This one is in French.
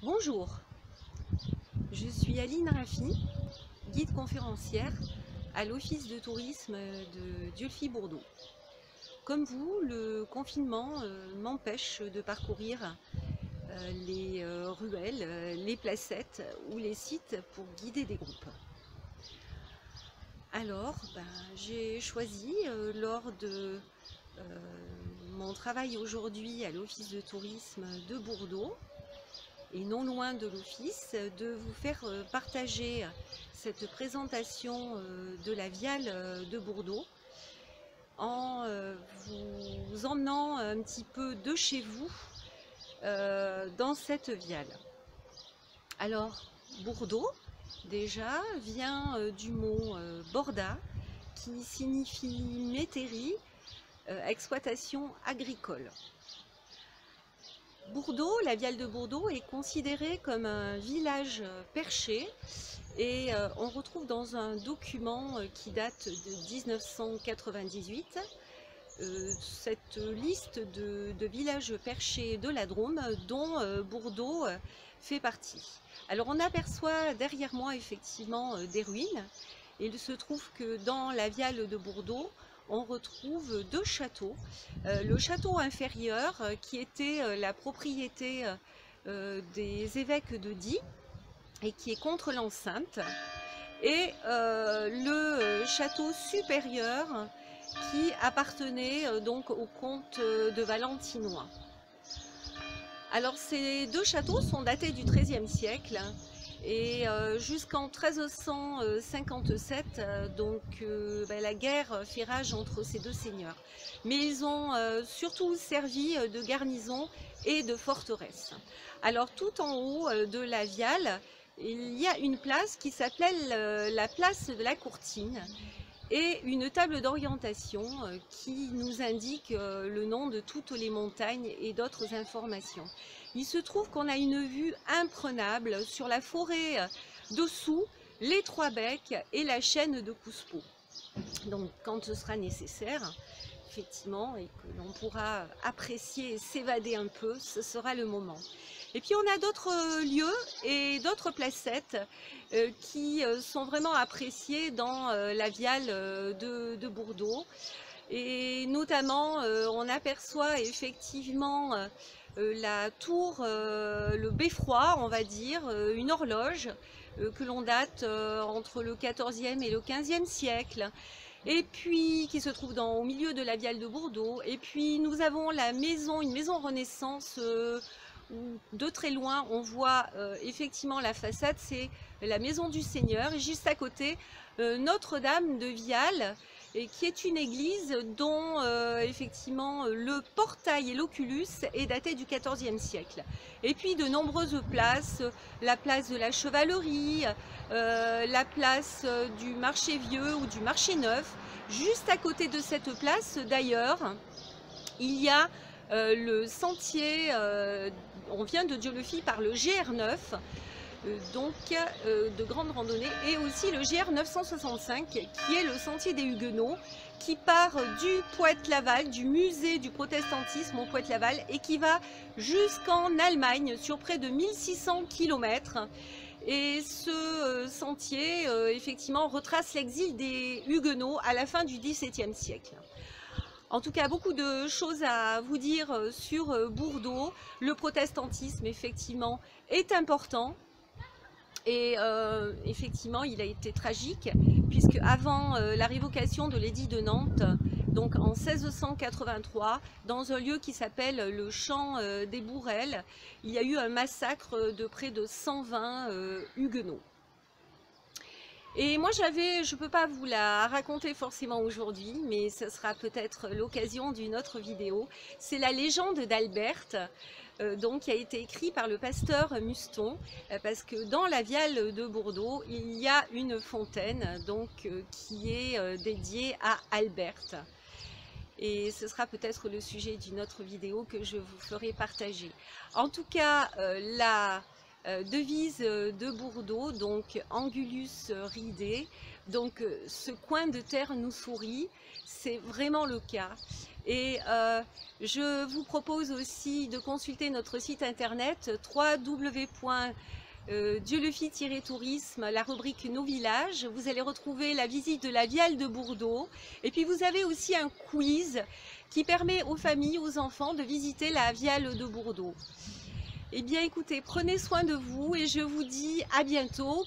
Bonjour, je suis Aline Raffi, guide conférencière à l'Office de tourisme de Dieulefit-Bourdeaux. Comme vous, le confinement m'empêche de parcourir les ruelles, les placettes ou les sites pour guider des groupes. Alors, j'ai choisi lors de mon travail aujourd'hui à l'Office de tourisme de Bourdeaux, et non loin de l'office, de vous faire partager cette présentation de la Viale de Bourdeaux en vous emmenant un petit peu de chez vous dans cette Viale. Alors, Bourdeaux, déjà, vient du mot borda, qui signifie métairie, exploitation agricole. Bourdeaux, la Viale de Bourdeaux est considérée comme un village perché et on retrouve dans un document qui date de 1998 cette liste de villages perchés de la Drôme dont Bourdeaux fait partie. Alors on aperçoit derrière moi effectivement des ruines et il se trouve que dans la Viale de Bourdeaux on retrouve deux châteaux. Le château inférieur qui était la propriété des évêques de Die et qui est contre l'enceinte, et le château supérieur qui appartenait donc au comte de Valentinois. Alors ces deux châteaux sont datés du XIIIe siècle et jusqu'en 1357, la guerre fait rage entre ces deux seigneurs. Mais ils ont surtout servi de garnison et de forteresse. Alors tout en haut de la Viale, il y a une place qui s'appelle la place de la Courtine et une table d'orientation qui nous indique le nom de toutes les montagnes et d'autres informations. Il se trouve qu'on a une vue imprenable sur la forêt d'Ossou, les Trois Becs et la chaîne de Couspot. Donc quand ce sera nécessaire, effectivement, et que l'on pourra apprécier et s'évader un peu, ce sera le moment. Et puis on a d'autres lieux et d'autres placettes qui sont vraiment appréciées dans la Viale de Bourdeaux. Et notamment, on aperçoit effectivement la tour, le beffroi, on va dire, une horloge que l'on date entre le XIVe et le XVe siècle. Et puis qui se trouve au milieu de la Viale de Bourdeaux. Et puis nous avons la maison, une maison Renaissance où de très loin on voit effectivement la façade, c'est la maison du Seigneur. Et juste à côté, Notre-Dame de Viale, et qui est une église dont effectivement le portail et l'oculus est daté du XIVe siècle. Et puis de nombreuses places, la place de la Chevalerie, la place du marché vieux ou du marché neuf. Juste à côté de cette place d'ailleurs, il y a le sentier, on vient de Dieulefit par le GR9, de grande randonnée, et aussi le GR 965 qui est le sentier des Huguenots, qui part du Poète-Laval, du musée du protestantisme au Poète-Laval, et qui va jusqu'en Allemagne sur près de 1600 km. Et ce sentier effectivement retrace l'exil des Huguenots à la fin du XVIIe siècle. En tout cas, beaucoup de choses à vous dire sur Bourdeaux. Le protestantisme, effectivement, est important. Et effectivement, il a été tragique, puisque avant la révocation de l'édit de Nantes, donc en 1683, dans un lieu qui s'appelle le Champ des Bourrelles, il y a eu un massacre de près de 120 Huguenots. Et moi je ne peux pas vous la raconter forcément aujourd'hui, mais ce sera peut-être l'occasion d'une autre vidéo. C'est la légende d'Alberte, qui a été écrite par le pasteur Muston, parce que dans la Viale de Bourdeaux, il y a une fontaine qui est dédiée à Alberte. Et ce sera peut-être le sujet d'une autre vidéo que je vous ferai partager. En tout cas, la devise de Bourdeaux, donc Angulus Ridé, Donc ce coin de terre nous sourit, c'est vraiment le cas. Et je vous propose aussi de consulter notre site internet www.dieulefi-tourisme, la rubrique Nos villages. Vous allez retrouver la visite de la Viale de Bourdeau. Et puis vous avez aussi un quiz qui permet aux familles, aux enfants de visiter la Viale de Bourdeau. Eh bien écoutez, prenez soin de vous et je vous dis à bientôt